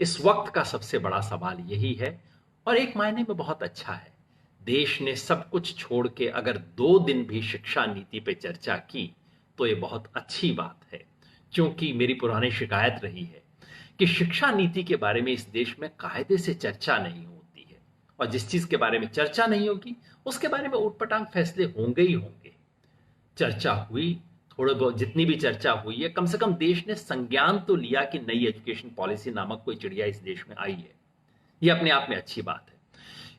इस वक्त का सबसे बड़ा सवाल यही है और एक मायने में बहुत अच्छा है। देश ने सब कुछ छोड़ के अगर 2 दिन भी शिक्षा नीति पे चर्चा की तो ये बहुत अच्छी बात है, क्योंकि मेरी पुरानी शिकायत रही है कि शिक्षा नीति के बारे में इस देश में कायदे से चर्चा नहीं होती है और जिस चीज के बारे में चर्चा नहीं होगी उसके बारे में ऊटपटांग फैसले होंगे ही होंगे। चर्चा हुई, थोड़े बहुत जितनी भी चर्चा हुई है, कम से कम देश ने संज्ञान तो लिया कि नई एजुकेशन पॉलिसी नामक कोई चिड़िया इस देश में आई है। यह अपने आप में अच्छी बात है।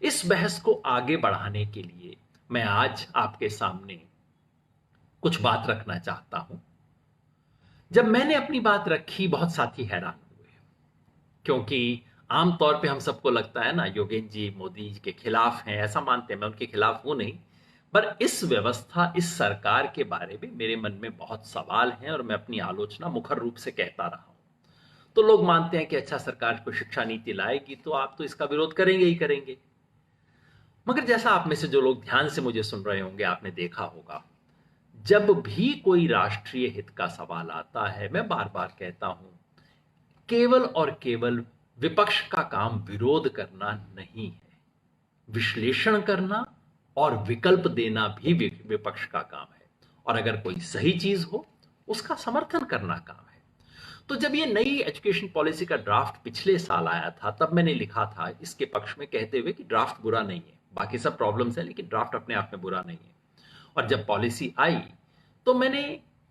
इस बहस को आगे बढ़ाने के लिए मैं आज आपके सामने कुछ बात रखना चाहता हूं। जब मैंने अपनी बात रखी बहुत साथी हैरान हुए, क्योंकि आमतौर पे हम सबको लगता है ना योगेंद्र जी मोदी जी के खिलाफ हैं, ऐसा मानते हैं। मैं उनके खिलाफ हूं नहीं, पर इस व्यवस्था, इस सरकार के बारे में मेरे मन में बहुत सवाल हैं और मैं अपनी आलोचना मुखर रूप से कहता रहा हूं। तो लोग मानते हैं कि अच्छा, सरकार को शिक्षा नीति लाएगी तो आप तो इसका विरोध करेंगे ही करेंगे। मगर जैसा आप में से जो लोग ध्यान से मुझे सुन रहे होंगे, आपने देखा होगा, जब भी कोई राष्ट्रीय हित का सवाल आता है, मैं बार बार कहता हूं, केवल और केवल विपक्ष का काम विरोध करना नहीं है, विश्लेषण करना और विकल्प देना भी विपक्ष का काम है। और अगर कोई सही चीज हो उसका समर्थन करना काम है। तो जब ये नई एजुकेशन पॉलिसी का ड्राफ्ट पिछले साल आया था, तब मैंने लिखा था इसके पक्ष में, कहते हुए कि ड्राफ्ट बुरा नहीं है, बाकी सब प्रॉब्लम्स है लेकिन ड्राफ्ट अपने आप में बुरा नहीं है। और जब पॉलिसी आई तो मैंने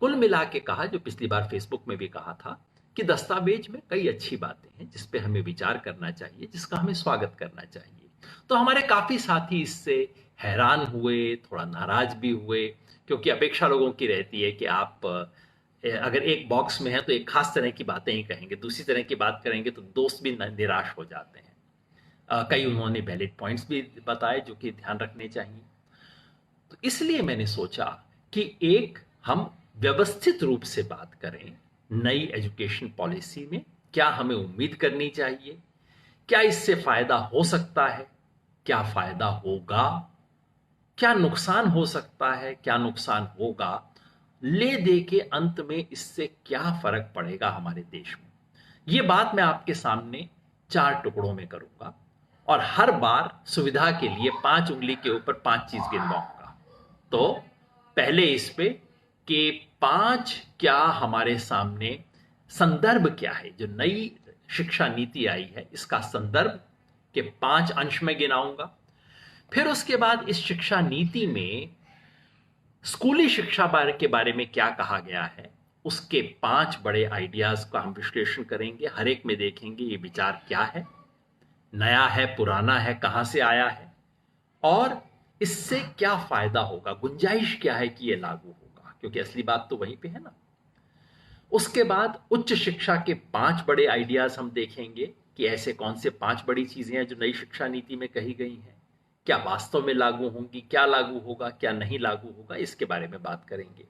कुल मिला के कहा, जो पिछली बार फेसबुक में भी कहा था, कि दस्तावेज में कई अच्छी बातें हैं जिस पे हमें विचार करना चाहिए, जिसका हमें स्वागत करना चाहिए। तो हमारे काफी साथी इससे हैरान हुए, थोड़ा नाराज भी हुए, क्योंकि अपेक्षा लोगों की रहती है कि आप अगर एक बॉक्स में है तो एक खास तरह की बातें ही कहेंगे, दूसरी तरह की बात करेंगे तो दोस्त भी निराश हो जाते हैं। कई उन्होंने वैलिड पॉइंट्स भी बताए जो कि ध्यान रखने चाहिए। तो इसलिए मैंने सोचा कि एक हम व्यवस्थित रूप से बात करें नई एजुकेशन पॉलिसी में क्या हमें उम्मीद करनी चाहिए, क्या इससे फायदा हो सकता है, क्या फायदा होगा, क्या नुकसान हो सकता है, क्या नुकसान होगा, ले दे के अंत में इससे क्या फर्क पड़ेगा हमारे देश में। यह बात मैं आपके सामने 4 टुकड़ों में करूंगा और हर बार सुविधा के लिए 5 उंगली के ऊपर 5 चीज गिनवाऊंगा। तो पहले इस पे कि 5 क्या हमारे सामने संदर्भ क्या है, जो नई शिक्षा नीति आई है इसका संदर्भ के 5 अंश में गिनाऊंगा। फिर उसके बाद इस शिक्षा नीति में स्कूली शिक्षा के बारे में क्या कहा गया है, उसके 5 बड़े आइडियाज का हम विश्लेषण करेंगे। हर एक में देखेंगे ये विचार क्या है, नया है, पुराना है, कहां से आया है और इससे क्या फायदा होगा, गुंजाइश क्या है कि ये लागू होगा, क्योंकि असली बात तो वहीं पे है ना। उसके बाद उच्च शिक्षा के 5 बड़े आइडियाज हम देखेंगे कि ऐसे कौन से 5 बड़ी चीजें हैं जो नई शिक्षा नीति में कही गई हैं, क्या वास्तव में लागू होंगी, क्या लागू होगा, क्या नहीं लागू होगा, इसके बारे में बात करेंगे।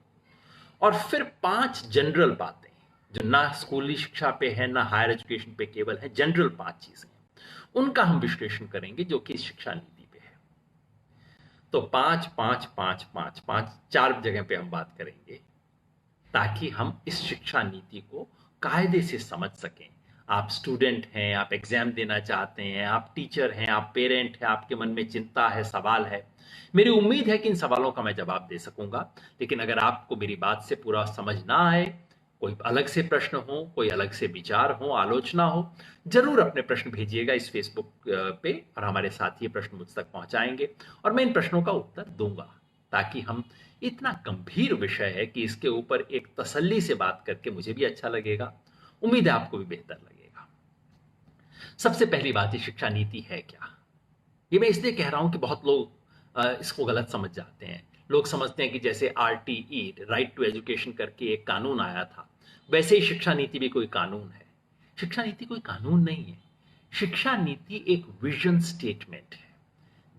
और फिर 5 जनरल बातें जो ना स्कूली शिक्षा पे है ना हायर एजुकेशन पे केवल है, जनरल 5 चीजें, उनका हम विश्लेषण करेंगे जो कि शिक्षा नीति पे है। तो 5 5 5 5 5 4 जगह पे हम बात करेंगे ताकि हम इस शिक्षा नीति को कायदे से समझ सकें। आप स्टूडेंट हैं, आप एग्जाम देना चाहते हैं, आप टीचर हैं, आप पेरेंट हैं, आपके मन में चिंता है, सवाल है। मेरी उम्मीद है कि इन सवालों का मैं जवाब दे सकूंगा। लेकिन अगर आपको मेरी बात से पूरा समझ ना आए, कोई अलग से प्रश्न हो, कोई अलग से विचार हो, आलोचना हो, जरूर अपने प्रश्न भेजिएगा इस फेसबुक पे और हमारे साथी प्रश्न मुझ तक पहुंचाएंगे और मैं इन प्रश्नों का उत्तर दूंगा, ताकि हम, इतना गंभीर विषय है कि इसके ऊपर एक तसल्ली से बात करके मुझे भी अच्छा लगेगा, उम्मीद है आपको भी बेहतर लगेगा। सबसे पहली बात, ये शिक्षा नीति है क्या। ये मैं इसलिए कह रहा हूं कि बहुत लोग इसको गलत समझ जाते हैं। लोग समझते हैं कि जैसे आरटीई, राइट टू एजुकेशन करके एक कानून आया था, वैसे ही शिक्षा नीति भी कोई कानून है। शिक्षा नीति कोई कानून नहीं है। शिक्षा नीति एक विजन स्टेटमेंट है।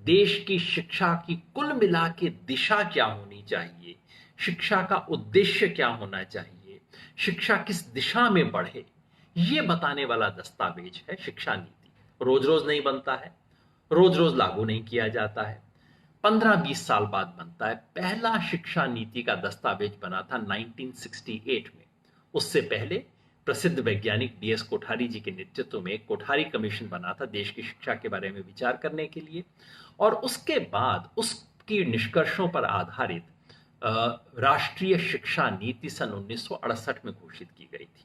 देश की शिक्षा की कुल मिला के दिशा क्या होनी चाहिए, शिक्षा का उद्देश्य क्या होना चाहिए, शिक्षा किस दिशा में बढ़े, यह बताने वाला दस्तावेज है शिक्षा नीति। रोज रोज नहीं बनता है, रोज रोज लागू नहीं किया जाता है, 15-20 साल बाद बनता है। पहला शिक्षा नीति का दस्तावेज बना था 1968 में। उससे पहले प्रसिद्ध वैज्ञानिक डीएस कोठारी जी के नेतृत्व में एक कोठारी कमीशन बना था देश की शिक्षा के बारे में विचार करने के लिए, और उसके बाद उसकी निष्कर्षों पर आधारित राष्ट्रीय शिक्षा नीति सन 1968 में घोषित की गई थी।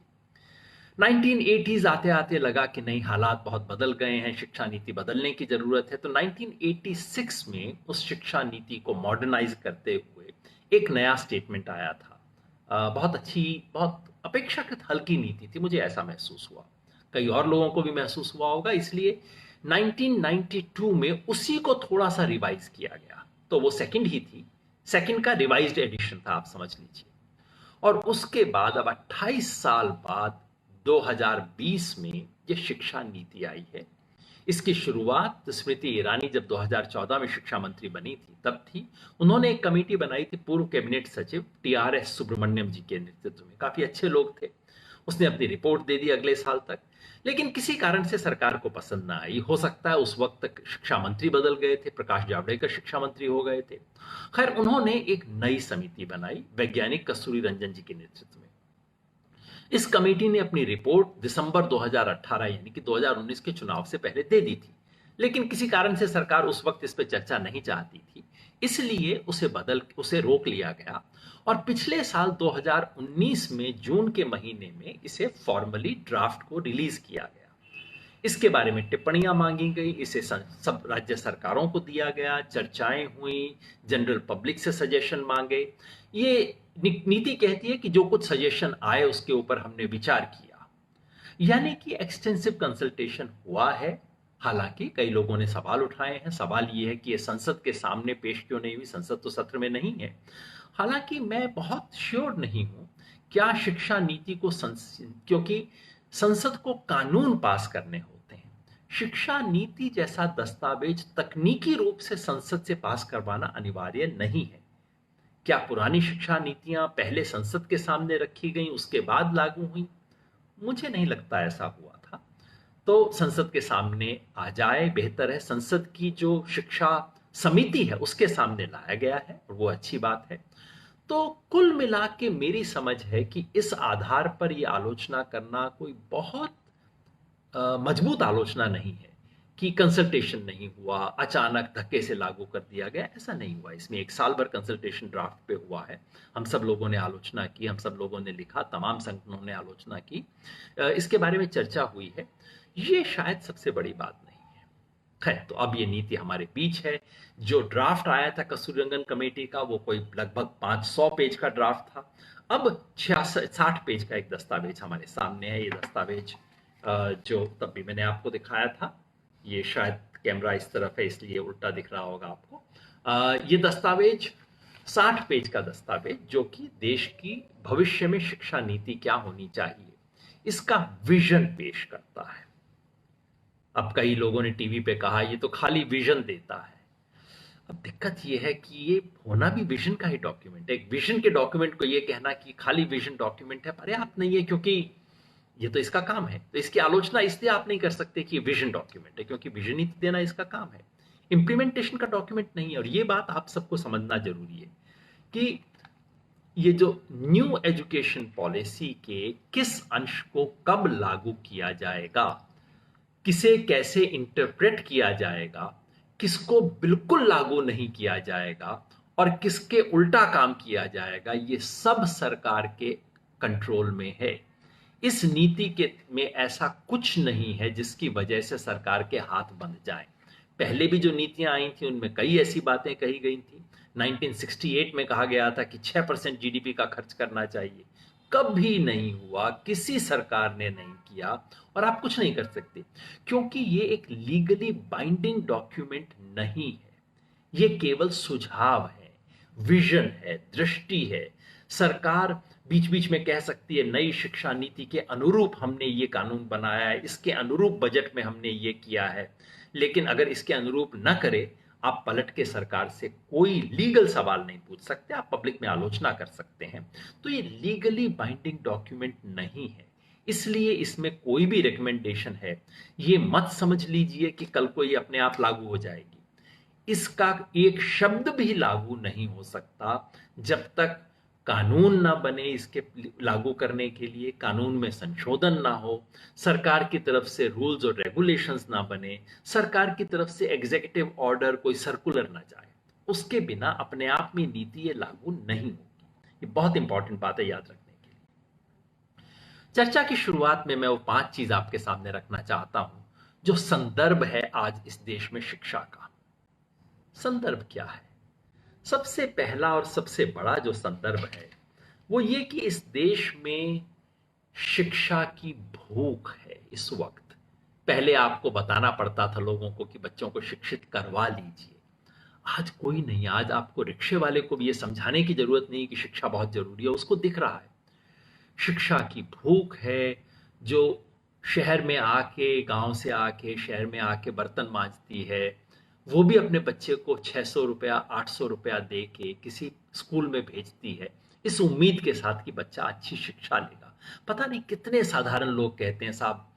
1980s आते आते लगा कि नहीं, हालात बहुत बदल गए हैं, शिक्षा नीति बदलने की जरूरत है। तो 1986 में उस शिक्षा नीति को मॉडर्नाइज करते हुए एक नया स्टेटमेंट आया था। बहुत अच्छी, बहुत अपेक्षाकृत हल्की नीति थी, मुझे ऐसा महसूस हुआ, कई और लोगों को भी महसूस हुआ होगा। इसलिए 1992 में उसी को थोड़ा सा रिवाइज किया गया। तो वो सेकंड ही थी, सेकंड का रिवाइज्ड एडिशन था, आप समझ लीजिए। और उसके बाद अब 28 साल बाद 2020 में ये शिक्षा नीति आई है। इसकी शुरुआत स्मृति ईरानी जब 2014 में शिक्षा मंत्री बनी थी तब थी। उन्होंने एक कमेटी बनाई थी पूर्व कैबिनेट सचिव टीआरएस सुब्रमण्यम जी के नेतृत्व में, काफी अच्छे लोग थे। उसने अपनी रिपोर्ट दे दी अगले साल तक, लेकिन किसी कारण से सरकार को पसंद ना आई। हो सकता है उस वक्त तक शिक्षा मंत्री बदल गए थे, प्रकाश जावड़ेकर शिक्षा मंत्री हो गए थे। खैर, उन्होंने एक नई समिति बनाई वैज्ञानिक कस्तूरी रंजन जी के नेतृत्व में। इस कमेटी ने अपनी रिपोर्ट दिसंबर 2018 यानी कि 2019 के चुनाव से पहले दे दी थी, लेकिन किसी कारण से सरकार उस वक्त इस पर चर्चा नहीं चाहती थी, इसलिए उसे रोक लिया गया। और पिछले साल 2019 में जून के महीने में इसे फॉर्मली ड्राफ्ट को रिलीज किया गया। इसके बारे में टिप्पणियां मांगी गई, इसे सब राज्य सरकारों को दिया गया, चर्चाएं हुई, जनरल पब्लिक से सजेशन मांगे। ये नीति कहती है कि जो कुछ सजेशन आए उसके ऊपर हमने विचार किया, यानी कि एक्सटेंसिव कंसल्टेशन हुआ है। हालांकि कई लोगों ने सवाल उठाए हैं। सवाल ये है कि ये संसद के सामने पेश क्यों नहीं हुई, संसद तो सत्र में नहीं है। हालांकि मैं बहुत श्योर नहीं हूं क्या शिक्षा नीति को क्योंकि संसद को कानून पास करने होते हैं। शिक्षा नीति जैसा दस्तावेज तकनीकी रूप से संसद से पास करवाना अनिवार्य नहीं है। क्या पुरानी शिक्षा नीतियां पहले संसद के सामने रखी गई, उसके बाद लागू हुई? मुझे नहीं लगता ऐसा हुआ था। तो संसद के सामने आ जाए, बेहतर है। संसद की जो शिक्षा समिति है उसके सामने लाया गया है और वो अच्छी बात है। तो कुल मिला के मेरी समझ है कि इस आधार पर यह आलोचना करना कोई बहुत मजबूत आलोचना नहीं है कि कंसल्टेशन नहीं हुआ, अचानक धक्के से लागू कर दिया गया। ऐसा नहीं हुआ। इसमें एक साल भर कंसल्टेशन ड्राफ्ट पे हुआ है। हम सब लोगों ने आलोचना की, हम सब लोगों ने लिखा, तमाम संगठनों ने आलोचना की, इसके बारे में चर्चा हुई है। ये शायद सबसे बड़ी बात नहीं है। खैर, तो अब ये नीति हमारे बीच है। जो ड्राफ्ट आया था कस्तूरी रंगन कमेटी का, वो कोई लगभग 500 पेज का ड्राफ्ट था। अब 60 पेज का एक दस्तावेज हमारे सामने है। ये दस्तावेज जो तब भी मैंने आपको दिखाया था, ये शायद कैमरा इस तरफ है इसलिए उल्टा दिख रहा होगा आपको। ये दस्तावेज 60 पेज का दस्तावेज, जो कि देश की भविष्य में शिक्षा नीति क्या होनी चाहिए, इसका विजन पेश करता है। अब कई लोगों ने टीवी पे कहा ये तो खाली विजन देता है। अब दिक्कत ये है कि ये होना भी विजन का ही डॉक्यूमेंट है। एक विजन के डॉक्यूमेंट को ये कहना कि खाली विजन डॉक्यूमेंट है पर्याप्त नहीं है, क्योंकि ये तो इसका काम है। तो इसकी आलोचना इसलिए आप नहीं कर सकते कि ये विजन डॉक्यूमेंट है, क्योंकि विजन नीति देना इसका काम है, इंप्लीमेंटेशन का डॉक्यूमेंट नहीं है। और ये बात आप सबको समझना जरूरी है कि ये जो न्यू एजुकेशन पॉलिसी के किस अंश को कब लागू किया जाएगा, किसे कैसे इंटरप्रेट किया जाएगा, किसको बिल्कुल लागू नहीं किया जाएगा और किसके उल्टा काम किया जाएगा, ये सब सरकार के कंट्रोल में है। इस नीति के में ऐसा कुछ नहीं है जिसकी वजह से सरकार के हाथ बंध जाएं। पहले भी जो नीतियां आई थी उनमें कई ऐसी बातें कही गई थी। 1968 में कहा गया था कि 6% जीडीपी का खर्च करना चाहिए, कभी नहीं हुआ, किसी सरकार ने नहीं किया और आप कुछ नहीं कर सकते, क्योंकि ये एक लीगली बाइंडिंग डॉक्यूमेंट नहीं है। ये केवल सुझाव है, विजन है, दृष्टि है। सरकार बीच बीच में कह सकती है नई शिक्षा नीति के अनुरूप हमने ये कानून बनाया है, इसके अनुरूप बजट में हमने ये किया है, लेकिन अगर इसके अनुरूप न करे, आप पलट के सरकार से कोई लीगल सवाल नहीं पूछ सकते, आप पब्लिक में आलोचना कर सकते हैं। तो ये लीगली बाइंडिंग डॉक्यूमेंट नहीं है, इसलिए इसमें कोई भी रिकमेंडेशन है ये मत समझ लीजिए कि कल को ये अपने आप लागू हो जाएगी। इसका एक शब्द भी लागू नहीं हो सकता जब तक कानून ना बने इसके लागू करने के लिए, कानून में संशोधन ना हो, सरकार की तरफ से रूल्स और रेगुलेशंस ना बने, सरकार की तरफ से एग्जीक्यूटिव ऑर्डर कोई सर्कुलर ना जाए, उसके बिना अपने आप में नीति ये लागू नहीं होगी। ये बहुत इंपॉर्टेंट बात है याद रखने के लिए। चर्चा की शुरुआत में मैं वो 5 चीज आपके सामने रखना चाहता हूं जो संदर्भ है आज इस देश में शिक्षा का। संदर्भ क्या है? सबसे पहला और सबसे बड़ा जो संदर्भ है वो ये कि इस देश में शिक्षा की भूख है इस वक्त। पहले आपको बताना पड़ता था लोगों को कि बच्चों को शिक्षित करवा लीजिए, आज कोई नहीं। आज आपको रिक्शे वाले को भी ये समझाने की जरूरत नहीं कि शिक्षा बहुत जरूरी है, उसको दिख रहा है। शिक्षा की भूख है। जो शहर में आके, गांव से आके शहर में आके बर्तन मांजती है, वो भी अपने बच्चे को 600 रुपया 800 रुपया दे के किसी स्कूल में भेजती है इस उम्मीद के साथ कि बच्चा अच्छी शिक्षा लेगा। पता नहीं कितने साधारण लोग कहते हैं साहब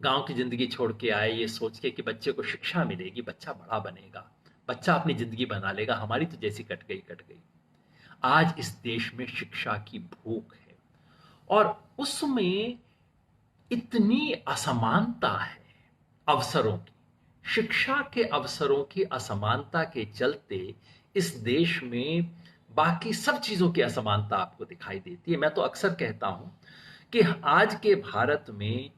गांव की जिंदगी छोड़ के आए ये सोच के कि बच्चे को शिक्षा मिलेगी, बच्चा बड़ा बनेगा, बच्चा अपनी जिंदगी बना लेगा, हमारी तो जैसी कट गई कट गई। आज इस देश में शिक्षा की भूख है और उसमें इतनी असमानता है अवसरों की। शिक्षा के अवसरों की असमानता के चलते इस देश में बाकी सब चीजों की असमानता आपको दिखाई देती है। मैं तो अक्सर कहता हूं कि आज के भारत में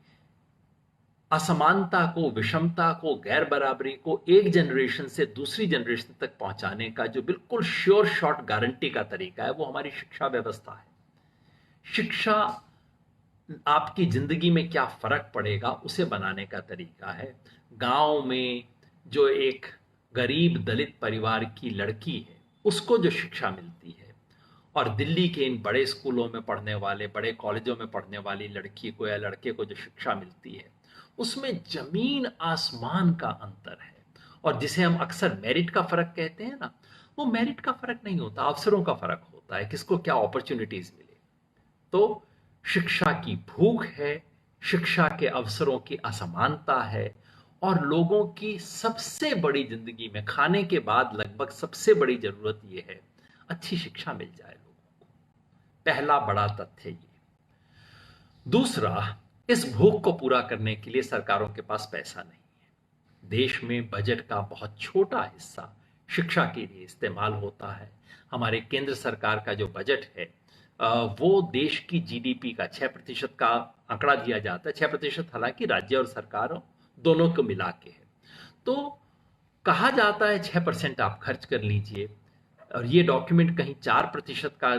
असमानता को, विषमता को, गैर बराबरी को एक जनरेशन से दूसरी जनरेशन तक पहुंचाने का जो बिल्कुल श्योर शॉट गारंटी का तरीका है वो हमारी शिक्षा व्यवस्था है। शिक्षा आपकी जिंदगी में क्या फर्क पड़ेगा उसे बनाने का तरीका है। गांव में जो एक गरीब दलित परिवार की लड़की है उसको जो शिक्षा मिलती है और दिल्ली के इन बड़े स्कूलों में पढ़ने वाले, बड़े कॉलेजों में पढ़ने वाली लड़की को या लड़के को जो शिक्षा मिलती है उसमें जमीन आसमान का अंतर है। और जिसे हम अक्सर मेरिट का फर्क कहते हैं ना, वो मेरिट का फर्क नहीं होता, अवसरों का फर्क होता है, किसको क्या अपॉर्चुनिटीज मिले। तो शिक्षा की भूख है, शिक्षा के अवसरों की असमानता है और लोगों की सबसे बड़ी जिंदगी में खाने के बाद लगभग सबसे बड़ी जरूरत यह है अच्छी शिक्षा मिल जाए लोगों को। पहला बड़ा तथ्य ये। दूसरा, इस भूख को पूरा करने के लिए सरकारों के पास पैसा नहीं है। देश में बजट का बहुत छोटा हिस्सा शिक्षा के लिए इस्तेमाल होता है। हमारे केंद्र सरकार का जो बजट है वो देश की जीडीपी का 6% का आंकड़ा दिया जाता है। 6% हालांकि राज्य और सरकार दोनों को मिला के है। तो कहा जाता है 6% आप खर्च कर लीजिए और ये डॉक्यूमेंट कहीं 4% का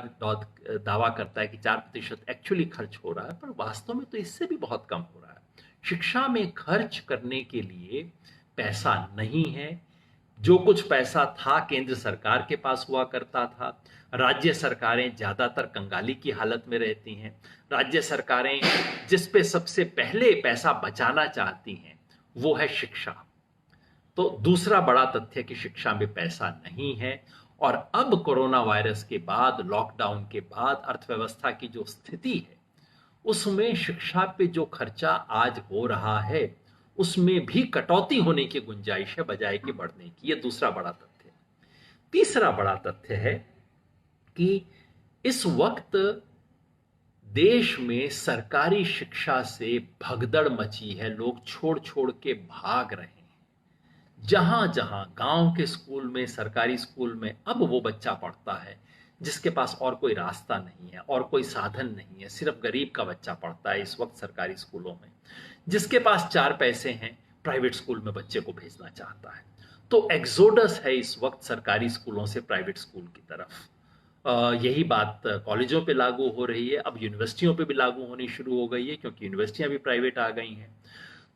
दावा करता है कि 4% एक्चुअली खर्च हो रहा है, पर वास्तव में तो इससे भी बहुत कम हो रहा है। शिक्षा में खर्च करने के लिए पैसा नहीं है। जो कुछ पैसा था केंद्र सरकार के पास हुआ करता था। राज्य सरकारें ज्यादातर कंगाली की हालत में रहती हैं। राज्य सरकारें जिस पे सबसे पहले पैसा बचाना चाहती हैं वो है शिक्षा। तो दूसरा बड़ा तथ्य कि शिक्षा में पैसा नहीं है। और अब कोरोना वायरस के बाद, लॉकडाउन के बाद अर्थव्यवस्था की जो स्थिति है उसमें शिक्षा पे जो खर्चा आज हो रहा है उसमें भी कटौती होने की गुंजाइश है बजाय कि बढ़ने की। यह दूसरा बड़ा तथ्य है। तीसरा बड़ा तथ्य है कि इस वक्त देश में सरकारी शिक्षा से भगदड़ मची है। लोग छोड़ छोड़ के भाग रहे हैं। जहां जहां गांव के स्कूल में, सरकारी स्कूल में अब वो बच्चा पढ़ता है जिसके पास और कोई रास्ता नहीं है और कोई साधन नहीं है, सिर्फ गरीब का बच्चा पढ़ता है इस वक्त सरकारी स्कूलों में। जिसके पास 4 पैसे हैं प्राइवेट स्कूल में बच्चे को भेजना चाहता है। तो एक्सोडस है इस वक्त सरकारी स्कूलों से प्राइवेट स्कूल की तरफ। यही बात कॉलेजों पे लागू हो रही है, अब यूनिवर्सिटियों पे भी लागू होनी शुरू हो गई है क्योंकि यूनिवर्सिटियां भी प्राइवेट आ गई हैं।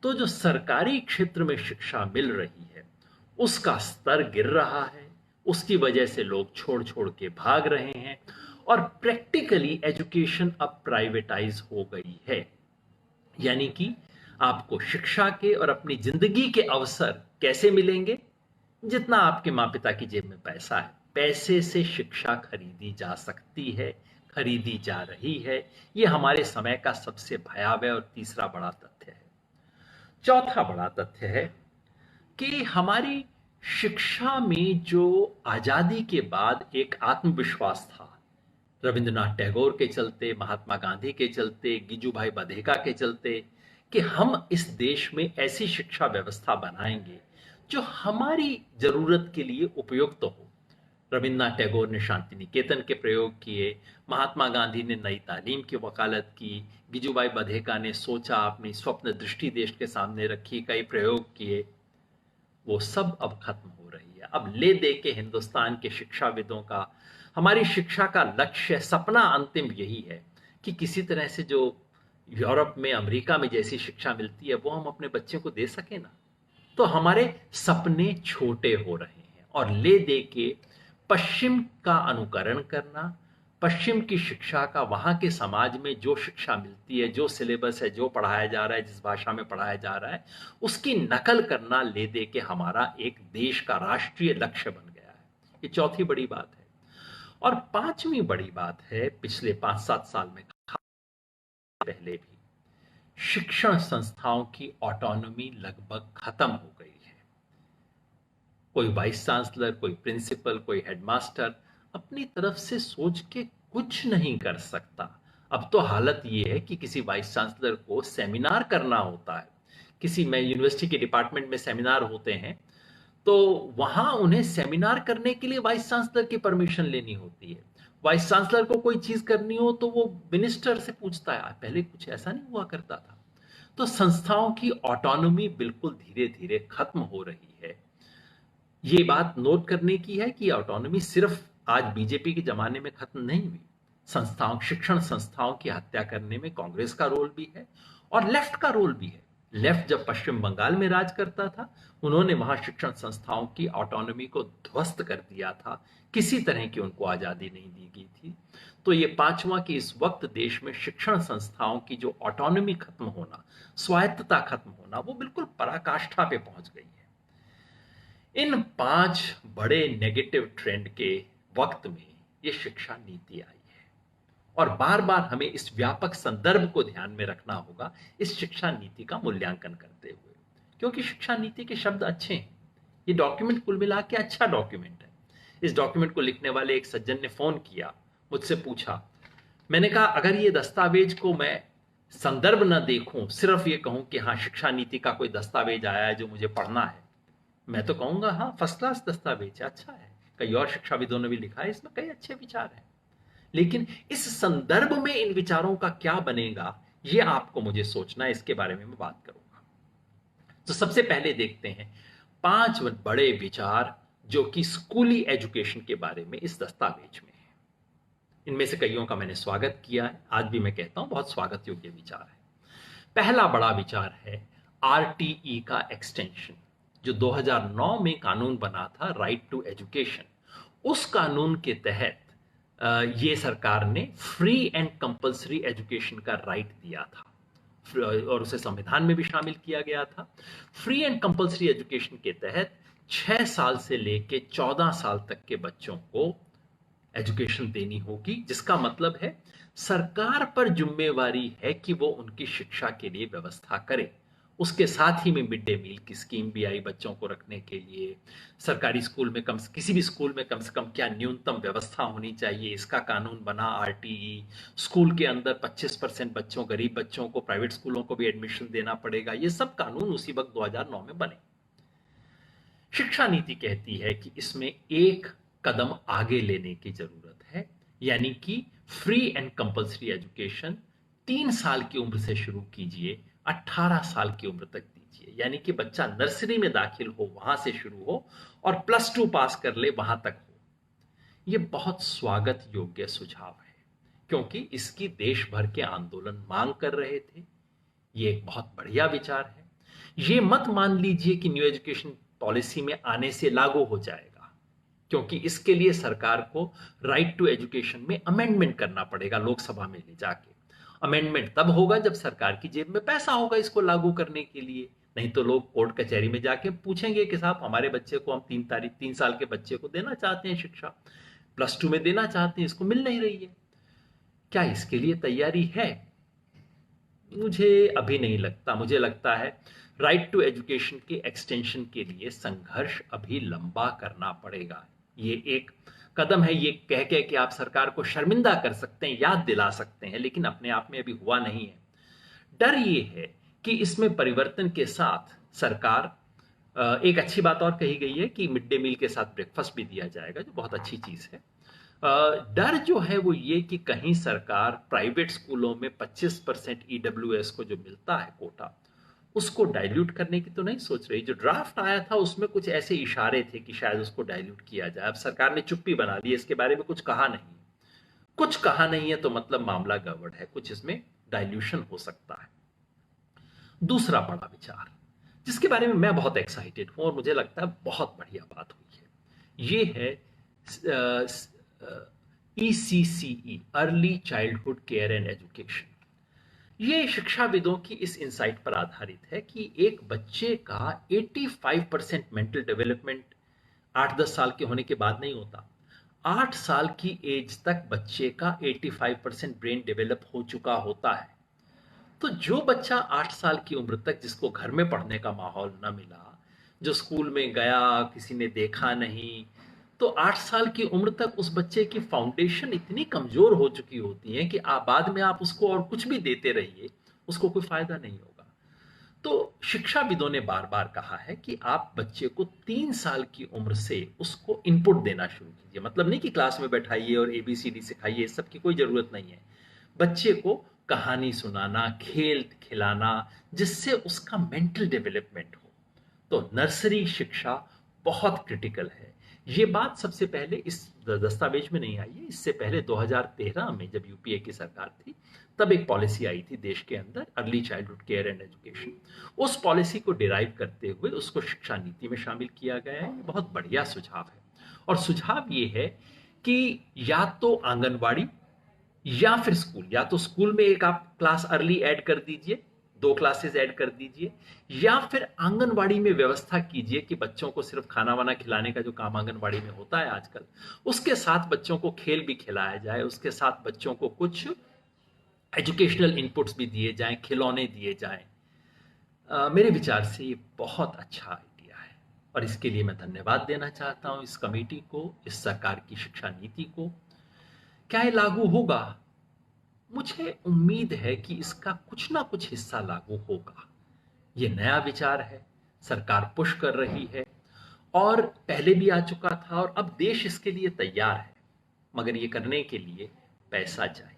तो जो सरकारी क्षेत्र में शिक्षा मिल रही है उसका स्तर गिर रहा है। उसकी वजह से लोग छोड़ छोड़ के भाग रहे हैं और प्रैक्टिकली एजुकेशन अब प्राइवेटाइज हो गई है। यानी कि आपको शिक्षा के और अपनी जिंदगी के अवसर कैसे मिलेंगे? जितना आपके माँ पिता की जेब में पैसा है, पैसे से शिक्षा खरीदी जा सकती है, खरीदी जा रही है। यह हमारे समय का सबसे भयावह और तीसरा बड़ा तथ्य है। चौथा बड़ा तथ्य है कि हमारी शिक्षा में जो आजादी के बाद एक आत्मविश्वास था, रविंद्रनाथ टैगोर के चलते, महात्मा गांधी के चलते, गिजू भाई बधेका के चलते, कि हम इस देश में ऐसी शिक्षा व्यवस्था बनाएंगे जो हमारी जरूरत के लिए उपयुक्त हो। रविन्द्रनाथ टैगोर ने शांति निकेतन के प्रयोग किए, महात्मा गांधी ने नई तालीम की वकालत की, गिजुभाई बधेका ने सोचा, अपनी स्वप्न दृष्टि देश के सामने रखी, कई प्रयोग किए, वो सब अब खत्म हो रही है। अब ले दे के हिंदुस्तान के शिक्षाविदों का, हमारी शिक्षा का लक्ष्य, सपना अंतिम यही है कि किसी तरह से जो यूरोप में, अमेरिका में जैसी शिक्षा मिलती है वो हम अपने बच्चों को दे सके ना। तो हमारे सपने छोटे हो रहे हैं और ले दे के पश्चिम का अनुकरण करना, पश्चिम की शिक्षा का, वहां के समाज में जो शिक्षा मिलती है, जो सिलेबस है, जो पढ़ाया जा रहा है, जिस भाषा में पढ़ाया जा रहा है, उसकी नकल करना ले दे के हमारा एक देश का राष्ट्रीय लक्ष्य बन गया है। ये चौथी बड़ी बात है। और पांचवी बड़ी बात है, पिछले 5-7 साल में, पहले भी शिक्षण संस्थाओं की ऑटोनॉमी लगभग खत्म हो गई है। कोई वाइस चांसलर, कोई प्रिंसिपल, कोई हेडमास्टर अपनी तरफ से सोच के कुछ नहीं कर सकता। अब तो हालत ये है कि किसी वाइस चांसलर को सेमिनार करना होता है, किसी में यूनिवर्सिटी के डिपार्टमेंट में सेमिनार होते हैं, तो वहां उन्हें सेमिनार करने के लिए वाइस चांसलर की परमिशन लेनी होती है। वाइस चांसलर को कोई चीज करनी हो तो वो मिनिस्टर से पूछता है। पहले कुछ ऐसा नहीं हुआ करता था। तो संस्थाओं की ऑटोनॉमी बिल्कुल धीरे धीरे खत्म हो रही है। ये बात नोट करने की है कि ऑटोनॉमी सिर्फ आज बीजेपी के जमाने में खत्म नहीं हुई। संस्थाओं, शिक्षण संस्थाओं की हत्या करने में कांग्रेस का रोल भी है और लेफ्ट का रोल भी है। लेफ्ट जब पश्चिम बंगाल में राज करता था, उन्होंने वहां शिक्षण संस्थाओं की ऑटोनॉमी को ध्वस्त कर दिया था। किसी तरह की उनको आजादी नहीं दी गई थी। तो ये पांचवा कि इस वक्त देश में शिक्षण संस्थाओं की जो ऑटोनॉमी खत्म होना, स्वायत्तता खत्म होना, वो बिल्कुल पराकाष्ठा पे पहुंच गई है। इन 5 बड़े नेगेटिव ट्रेंड के वक्त में ये शिक्षा नीति आई है और बार बार हमें इस व्यापक संदर्भ को ध्यान में रखना होगा इस शिक्षा नीति का मूल्यांकन करते हुए, क्योंकि शिक्षा नीति के शब्द अच्छे हैं। ये डॉक्यूमेंट कुल मिला के अच्छा डॉक्यूमेंट है। इस डॉक्यूमेंट को लिखने वाले एक सज्जन ने फोन किया, मुझसे पूछा। मैंने कहा अगर ये दस्तावेज को मैं संदर्भ न देखूं, सिर्फ ये कहूं कि हाँ शिक्षा नीति का कोई दस्तावेज आया है जो मुझे पढ़ना है, मैं तो कहूंगा हाँ फर्स्ट क्लास दस्तावेज है, अच्छा है। कई और शिक्षाविदों ने भी लिखा है, इसमें कई अच्छे विचार हैं। लेकिन इस संदर्भ में इन विचारों का क्या बनेगा, ये आपको मुझे सोचना है। इसके बारे में मैं बात करूंगा। तो सबसे पहले देखते हैं 5 बड़े विचार जो कि स्कूली एजुकेशन के बारे में इस दस्तावेज में है। इनमें से कईयों का मैंने स्वागत किया है, आज भी मैं कहता हूं बहुत स्वागत योग्य विचार है। पहला बड़ा विचार है आरटीई का एक्सटेंशन, जो 2009 में कानून बना था, राइट टू एजुकेशन। उस कानून के तहत ये सरकार ने फ्री एंड कंपल्सरी एजुकेशन का राइट दिया था और उसे संविधान में भी शामिल किया गया था। फ्री एंड कंपल्सरी एजुकेशन के तहत 6 साल से लेके 14 साल तक के बच्चों को एजुकेशन देनी होगी, जिसका मतलब है सरकार पर जिम्मेवारी है कि वो उनकी शिक्षा के लिए व्यवस्था करे। उसके साथ ही में मिड डे मील की स्कीम भी आई बच्चों को रखने के लिए। सरकारी स्कूल में किसी भी स्कूल में कम से कम क्या न्यूनतम व्यवस्था होनी चाहिए, इसका कानून बना आरटीई। स्कूल के अंदर 25% बच्चों, गरीब बच्चों को प्राइवेट स्कूलों को भी एडमिशन देना पड़ेगा। ये सब कानून उसी वक्त 2009 में बने। शिक्षा नीति कहती है कि इसमें एक कदम आगे लेने की जरूरत है, यानी कि फ्री एंड कंपल्सरी एजुकेशन 3 साल की उम्र से शुरू कीजिए, 18 साल की उम्र तक दीजिए। यानी कि बच्चा नर्सरी में दाखिल हो, वहां से शुरू हो और +2 पास कर ले, वहां तक हो। यह बहुत स्वागत योग्य सुझाव है, क्योंकि इसकी देश भर के आंदोलन मांग कर रहे थे। यह एक बहुत बढ़िया विचार है। यह मत मान लीजिए कि न्यू एजुकेशन पॉलिसी में आने से लागू हो जाएगा, क्योंकि इसके लिए सरकार को राइट टू एजुकेशन में अमेंडमेंट करना पड़ेगा लोकसभा में ले जाके। अमेंडमेंट तब होगा जब सरकार की जेब में पैसा होगा इसको लागू करने के लिए। नहीं तो लोग कोर्ट कचहरी में जाके पूछेंगे कि साहब हमारे बच्चे को हम 3 साल के बच्चे को देना चाहते हैं शिक्षा, +2 में देना चाहते हैं, इसको मिल नहीं रही है। क्या इसके लिए तैयारी है? मुझे अभी नहीं लगता। मुझे लगता है राइट टू एजुकेशन के एक्सटेंशन के लिए संघर्ष अभी लंबा करना पड़ेगा। ये एक कदम है ये कह के कि आप सरकार को शर्मिंदा कर सकते हैं, याद दिला सकते हैं, लेकिन अपने आप में अभी हुआ नहीं है। डर ये है कि इसमें परिवर्तन के साथ सरकार, एक अच्छी बात और कही गई है कि मिड डे मील के साथ ब्रेकफास्ट भी दिया जाएगा, जो बहुत अच्छी चीज है। डर जो है वो ये कि कहीं सरकार प्राइवेट स्कूलों में 25% ईडब्ल्यूएस को जो मिलता है कोटा, उसको डाइल्यूट करने की तो नहीं सोच रही। जो ड्राफ्ट आया था उसमें कुछ ऐसे इशारे थे कि शायद उसको डाइल्यूट किया जाए। अब सरकार ने चुप्पी बना ली, इसके बारे में कुछ कहा नहीं है, तो मतलब मामला गड़बड़ है, कुछ इसमें डाइल्यूशन हो सकता है। दूसरा बड़ा विचार जिसके बारे में मैं बहुत एक्साइटेड हूं और मुझे लगता है बहुत बढ़िया बात हुई है, ये है ECCE, early childhood care and education. ये शिक्षाविदों की इस इंसाइट पर आधारित है कि एक बच्चे का 85% मेंटल डेवलपमेंट 8-10 साल के होने के बाद नहीं होता। 8 साल की एज तक बच्चे का 85% ब्रेन डेवलप हो चुका होता है। तो जो बच्चा 8 साल की उम्र तक, जिसको घर में पढ़ने का माहौल न मिला, जो स्कूल में गया किसी ने देखा नहीं, तो 8 साल की उम्र तक उस बच्चे की फाउंडेशन इतनी कमजोर हो चुकी होती है कि बाद में आप उसको और कुछ भी देते रहिए, उसको कोई फायदा नहीं होगा। तो शिक्षाविदों ने बार बार कहा है कि आप बच्चे को 3 साल की उम्र से उसको इनपुट देना शुरू कीजिए। मतलब नहीं कि क्लास में बैठाइए और ABCD सिखाइए, इस सब की कोई जरूरत नहीं है। बच्चे को कहानी सुनाना, खेल खिलाना, जिससे उसका मेंटल डेवलपमेंट हो। तो नर्सरी शिक्षा बहुत क्रिटिकल है। ये बात सबसे पहले इस दस्तावेज में नहीं आई है, इससे पहले 2013 में जब यूपीए की सरकार थी, तब एक पॉलिसी आई थी देश के अंदर, early childhood care and education. उस पॉलिसी को डिराइव करते हुए उसको शिक्षा नीति में शामिल किया गया है। ये बहुत बढ़िया सुझाव है। और सुझाव ये है कि या तो आंगनवाड़ी या फिर स्कूल, या तो स्कूल में एक आप क्लास अर्ली ऐड कर दीजिए, 2 क्लासेस ऐड कर दीजिए, या फिर आंगनवाड़ी में व्यवस्था कीजिए कि बच्चों को सिर्फ खाना वाना खिलाने का जो काम आंगनवाड़ी में होता है आजकल, उसके साथ बच्चों को खेल भी खिलाया जाए, उसके साथ बच्चों को कुछ एजुकेशनल इनपुट्स भी दिए जाएं, खिलौने दिए जाएं। मेरे विचार से ये बहुत अच्छा आइडिया है और इसके लिए मैं धन्यवाद देना चाहता हूं इस कमेटी को, इस सरकार की शिक्षा नीति को। क्या ये लागू होगा? मुझे उम्मीद है कि इसका कुछ ना कुछ हिस्सा लागू होगा। ये नया विचार है, सरकार पुश कर रही है और पहले भी आ चुका था और अब देश इसके लिए तैयार है, मगर ये करने के लिए पैसा चाहिए।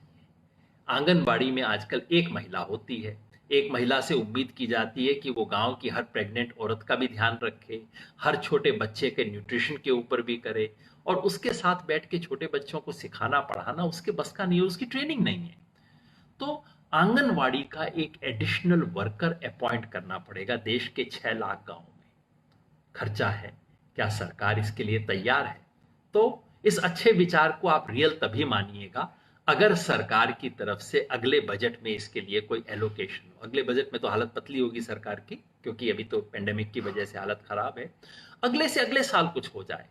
आंगनबाड़ी में आजकल एक महिला होती है, एक महिला से उम्मीद की जाती है कि वो गांव की हर प्रेग्नेंट औरत का भी ध्यान रखे, हर छोटे बच्चे के न्यूट्रिशन के ऊपर भी करे और उसके साथ बैठ के छोटे बच्चों को सिखाना पढ़ाना उसके बस का नहीं है, उसकी ट्रेनिंग नहीं है। तो आंगनवाड़ी का एक एडिशनल वर्कर अपॉइंट करना पड़ेगा देश के 6 लाख गांवों में। खर्चा है, क्या सरकार इसके लिए तैयार है? तो इस अच्छे विचार को आप रियल तभी मानिएगा अगर सरकार की तरफ से अगले बजट में इसके लिए कोई एलोकेशन हो। अगले बजट में तो हालत पतली होगी सरकार की, क्योंकि अभी तो पेंडेमिक की वजह से हालत खराब है। अगले से अगले साल कुछ हो जाए,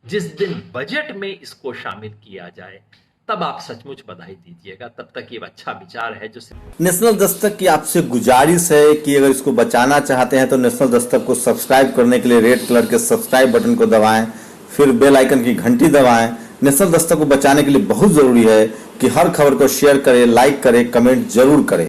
जिस दिन बजट में इसको शामिल किया जाए, तब आप सचमुच बधाई दीजिएगा। तब तक ये अच्छा विचार है जो नेशनल दस्तक की आपसे गुजारिश है कि अगर इसको बचाना चाहते हैं तो नेशनल दस्तक को सब्सक्राइब करने के लिए रेड कलर के सब्सक्राइब बटन को दबाएं, फिर बेल आइकन की घंटी दबाएं। नेशनल दस्तक को बचाने के लिए बहुत जरूरी है कि हर खबर को शेयर करें, लाइक करें, कमेंट जरूर करें।